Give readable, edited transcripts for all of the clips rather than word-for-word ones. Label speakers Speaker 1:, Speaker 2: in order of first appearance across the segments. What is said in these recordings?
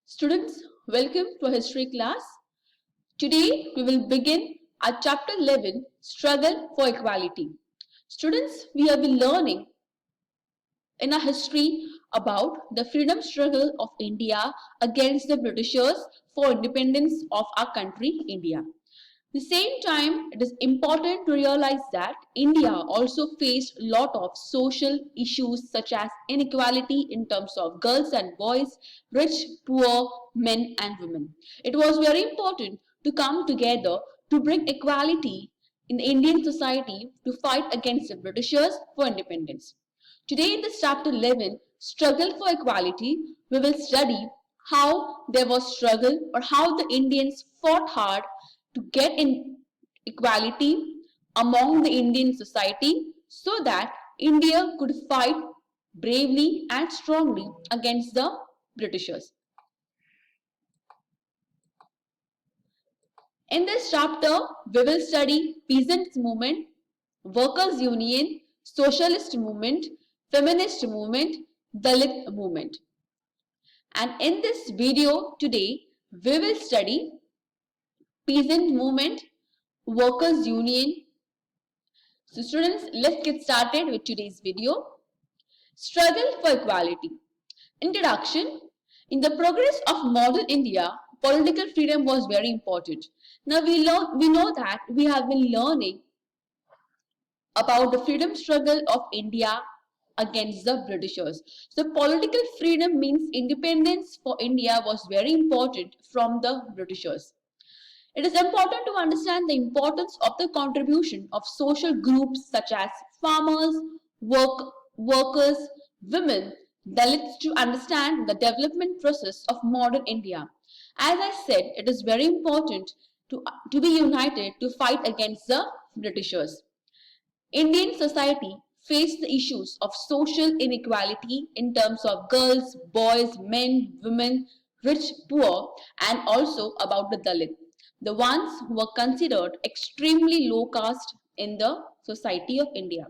Speaker 1: Students, welcome to our history class. Today we will begin our chapter 11, Struggle for Equality. Students, we have been learning in our history about the freedom struggle of India against the Britishers for independence of our country, India. At the same time, it is important to realize that India also faced a lot of social issues such as inequality in terms of girls and boys, rich, poor, men and women. It was very important to come together to bring equality in the Indian society to fight against the Britishers for independence. Today in this chapter 11, Struggle for Equality, we will study how there was struggle or how the Indians fought hard to get in equality among the Indian society so that India could fight bravely and strongly against the Britishers. In this chapter, we will study peasants movement, workers union, socialist movement, feminist movement, Dalit movement. And in this video today, we will study peasant movement, workers union. So students, let's get started with today's video. Struggle for equality. Introduction. In the progress of modern India, political freedom was very important. Now we know that we have been learning about the freedom struggle of India against the Britishers. So political freedom means independence for India was very important from the Britishers. It is important to understand the importance of the contribution of social groups such as farmers, workers, women, Dalits to understand the development process of modern India. As I said, it is very important to be united to fight against the Britishers. Indian society faced the issues of social inequality in terms of girls, boys, men, women, rich, poor, and also about the Dalit, the ones who were considered extremely low caste in the society of India.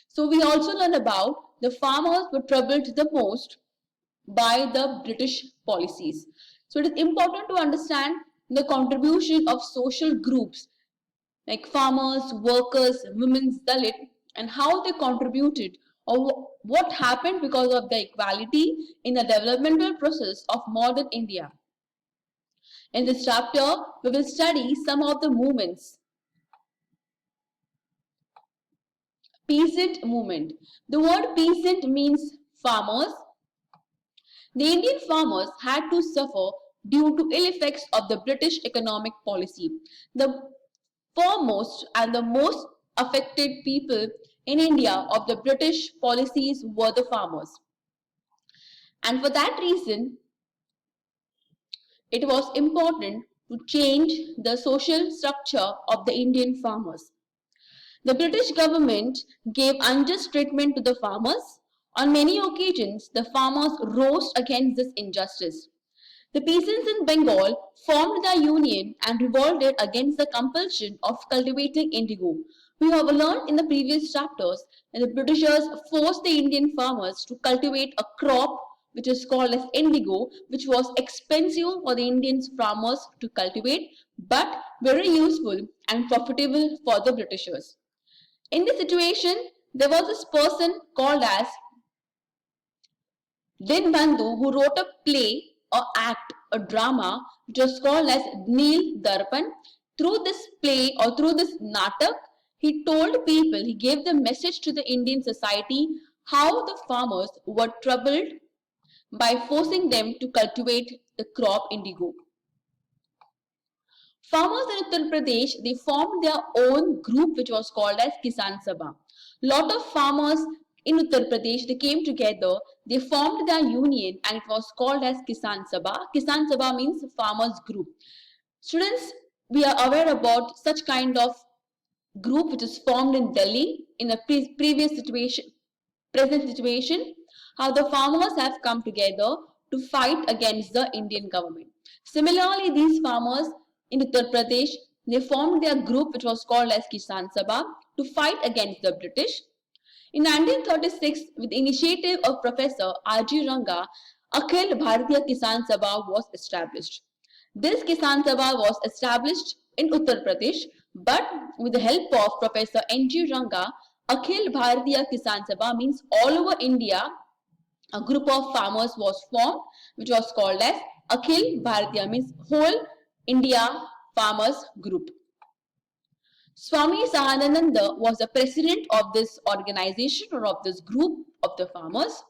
Speaker 1: So we also learned about the farmers were troubled the most by the British policies. So it is important to understand the contribution of social groups like farmers, workers, women's Dalit, and how they contributed or what happened because of the equality in the developmental process of modern India. In this chapter, we will study some of the movements. Peasant movement. The word peasant means farmers. The Indian farmers had to suffer due to ill effects of the British economic policy. The foremost and the most affected people in India of the British policies were the farmers. And for that reason, it was important to change the social structure of the Indian farmers. The British government gave unjust treatment to the farmers. On many occasions, the farmers rose against this injustice. The peasants in Bengal formed their union and revolted against the compulsion of cultivating indigo. We have learned in the previous chapters that the Britishers forced the Indian farmers to cultivate a crop which is called as indigo, which was expensive for the Indian farmers to cultivate but very useful and profitable for the Britishers. In this situation, there was this person called as Dinbandhu who wrote a play or act, a drama, which was called as Neel Darpan. Through this play or through this natak, he told people, he gave the message to the Indian society how the farmers were troubled by forcing them to cultivate the crop indigo. Farmers in Uttar Pradesh, they formed their own group which was called as Kisan Sabha. Lot of farmers in Uttar Pradesh, they came together, they formed their union and it was called as Kisan Sabha. Kisan Sabha means farmers group. Students, we are aware about such kind of group which is formed in Delhi in a previous situation, present situation, how the farmers have come together to fight against the Indian government. Similarly, these farmers in Uttar Pradesh, they formed their group which was called as Kisan Sabha to fight against the British. In 1936, with the initiative of Professor R.G. Ranga, Akhil Bharatiya Kisan Sabha was established. This Kisan Sabha was established in Uttar Pradesh, but with the help of Professor N.G. Ranga, Akhil Bharatiya Kisan Sabha means all over India, a group of farmers was formed, which was called as Akhil Bharatiya, means whole India farmers group. Swami Sahanananda was the president of this organization or of this group of the farmers.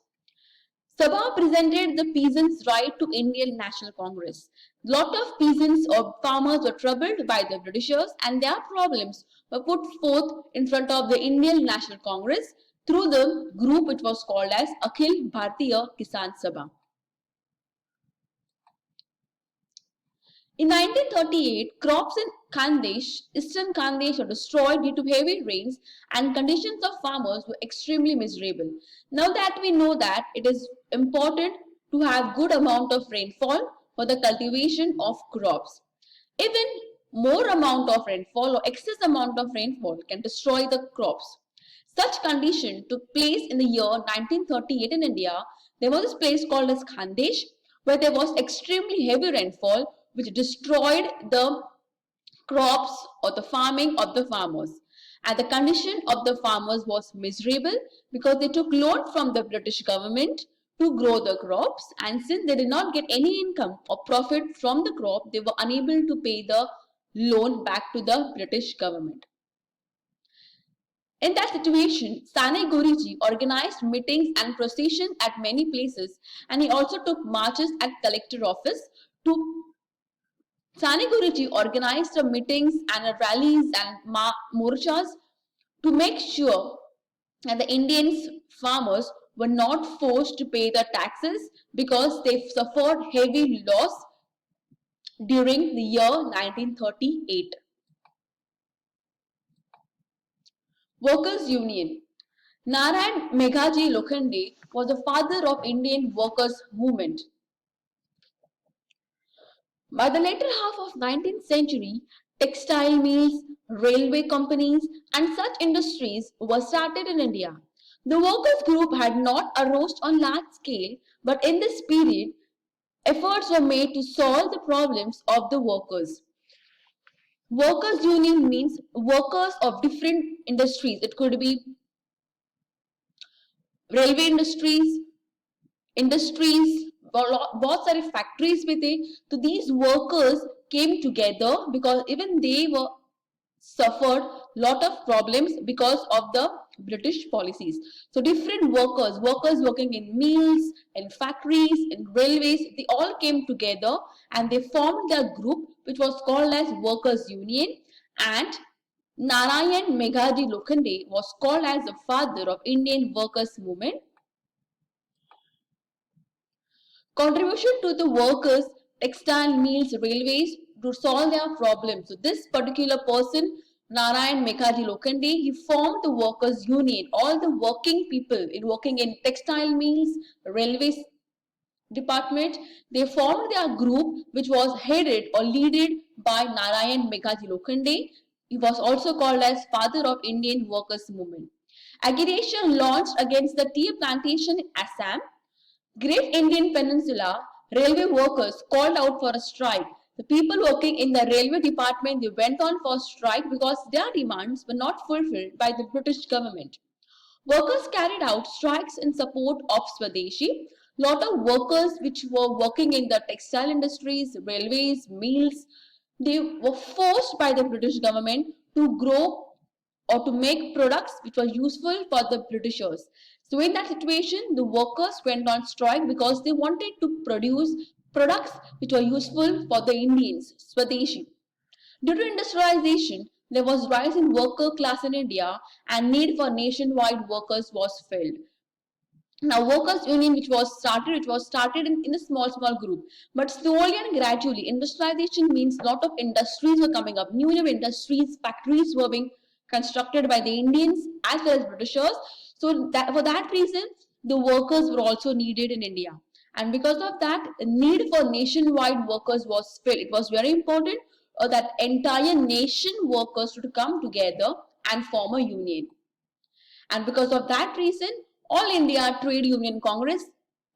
Speaker 1: Sabha presented the peasants' right to Indian National Congress. Lot of peasants or farmers were troubled by the Britishers and their problems were put forth in front of the Indian National Congress through the group which was called as Akhil Bharatiya Kisan Sabha. In 1938, crops in Khandesh, eastern Khandesh, were destroyed due to heavy rains and conditions of farmers were extremely miserable. Now that we know that it is important to have good amount of rainfall for the cultivation of crops. Even more amount of rainfall or excess amount of rainfall can destroy the crops. Such condition took place in the year 1938 in India. There was this place called as Khandesh where there was extremely heavy rainfall which destroyed the crops or the farming of the farmers. And the condition of the farmers was miserable because they took loan from the British government to grow the crops, and since they did not get any income or profit from the crop, they were unable to pay the loan back to the British government. In that situation, Sane Guriji organized meetings and processions at many places, and he also took marches at collector office to Sane Guriji organized the meetings and rallies and morchas to make sure that the Indians farmers were not forced to pay the taxes because they suffered heavy loss during the year 1938. Workers' Union. Narayan Meghaji Lokhande was the father of Indian workers' movement. By the later half of 19th century, textile mills, railway companies and such industries were started in India. The workers group had not arose on large scale, but in this period, efforts were made to solve the problems of the workers. Workers union means workers of different industries. It could be railway industries, बहुत सारे factories भी थे. So these workers came together because even they were suffered lot of problems because of the British policies. So different workers working in mills, in factories, in railways, they all came together and they formed their group which was called as Workers Union, and Narayan Meghaji Lokhande was called as the father of Indian workers movement. Contribution to the workers, textile mills, railways to solve their problems. So this particular person, Narayan Meghaji Lokhande, he formed the workers union. All the working people working in textile mills, railways department, they formed their group which was headed or led by Narayan Meghaji Lokhande. He was also called as father of Indian workers movement. Agitation launched against the tea plantation in Assam. Great Indian Peninsula railway workers called out for a strike. The people working in the railway department, they went on for strike because their demands were not fulfilled by the British government. Workers carried out strikes in support of Swadeshi. Lot of workers which were working in the textile industries, railways, mills, they were forced by the British government to grow or to make products which were useful for the Britishers. So in that situation, the workers went on strike because they wanted to produce products which were useful for the Indians, Swadeshi. Due to industrialization, there was rise in worker class in India and need for nationwide workers was felt. Now, workers' union, which was started in a small group, but slowly and gradually, industrialization means lot of industries were coming up. New industries, factories were being constructed by the Indians as well as Britishers. So that for that reason, the workers were also needed in India, and because of that, the need for nationwide workers was felt. It was very important that entire nation workers to come together and form a union. And because of that reason, All India Trade Union Congress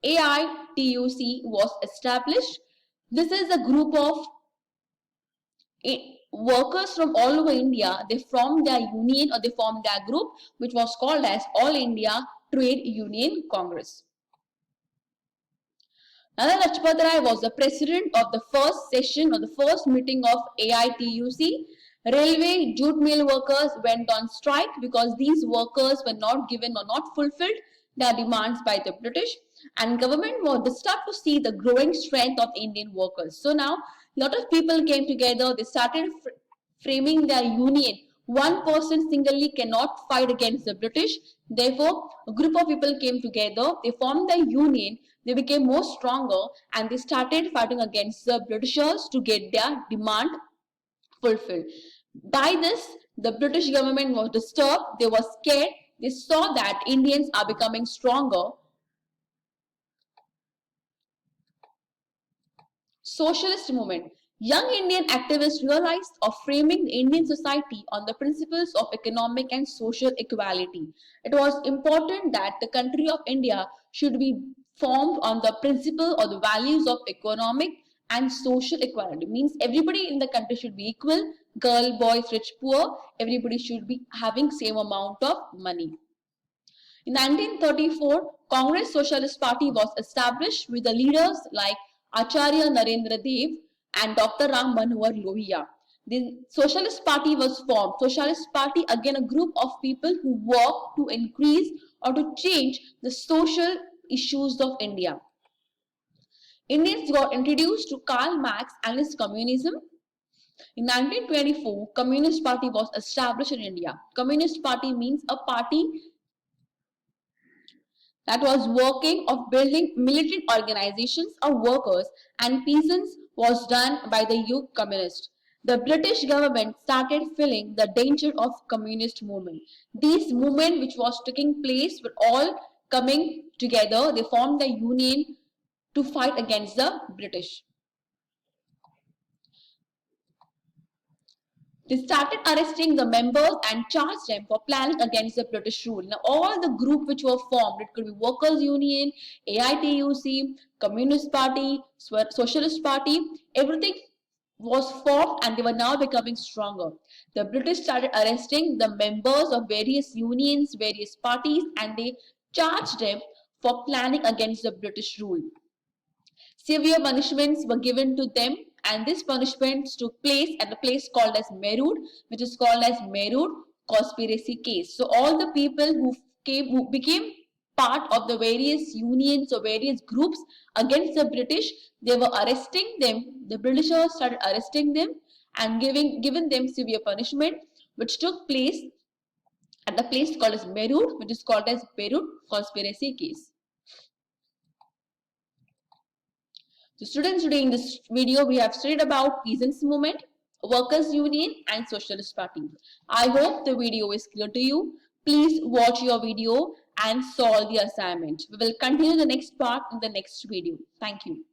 Speaker 1: AITUC was established. This is a group of workers from all over India. They formed their union or they formed their group, which was called as All India Trade Union Congress. Nana Lajpat Rai was the president of the first session or the first meeting of AITUC. Railway jute mill workers went on strike because these workers were not given or not fulfilled their demands by the British, and government was disturbed to see the growing strength of Indian workers. So now a lot of people came together. They started framing their union. One person singly cannot fight against the British. Therefore, a group of people came together. They formed their union. They became more stronger and they started fighting against the Britishers to get their demand fulfilled. By this, the British government was disturbed. They were scared. They saw that Indians are becoming stronger. Socialist movement. Young Indian activists realized of framing the Indian society on the principles of economic and social equality. It was important that the country of India should be formed on the principle or the values of economic and social equality. Means everybody in the country should be equal. Girl, boys, rich, poor. Everybody should be having same amount of money. In 1934, Congress Socialist Party was established with the leaders like Acharya Narendra Dev and Dr. Ram Manohar Lohia. The Socialist Party was formed. Socialist Party, again, a group of people who work to increase or to change the social issues of India. Indians got introduced to Karl Marx and his communism. In 1924, Communist Party was established in India. Communist Party means a party that was working of building militant organizations of workers and peasants was done by the youth communists. The British government started feeling the danger of communist movement. These movement which was taking place were all coming together. They formed the union to fight against the British. They started arresting the members and charged them for planning against the British rule. Now, all the group which were formed, it could be Workers' Union, AITUC, Communist Party, Socialist Party, everything was formed and they were now becoming stronger. The British started arresting the members of various unions, various parties, and they charged them for planning against the British rule. Severe punishments were given to them, and these punishments took place at a place called as Meerut, which is called as Meerut conspiracy case. So all the people who became part of the various unions or various groups against the British, they were arresting them. The Britishers started arresting them and given them severe punishment, which took place at a place called as Meerut, which is called as Meerut conspiracy case. So students, today in this video, we have studied about Peasants Movement, Workers' Union and Socialist Party. I hope the video is clear to you. Please watch your video and solve the assignment. We will continue the next part in the next video. Thank you.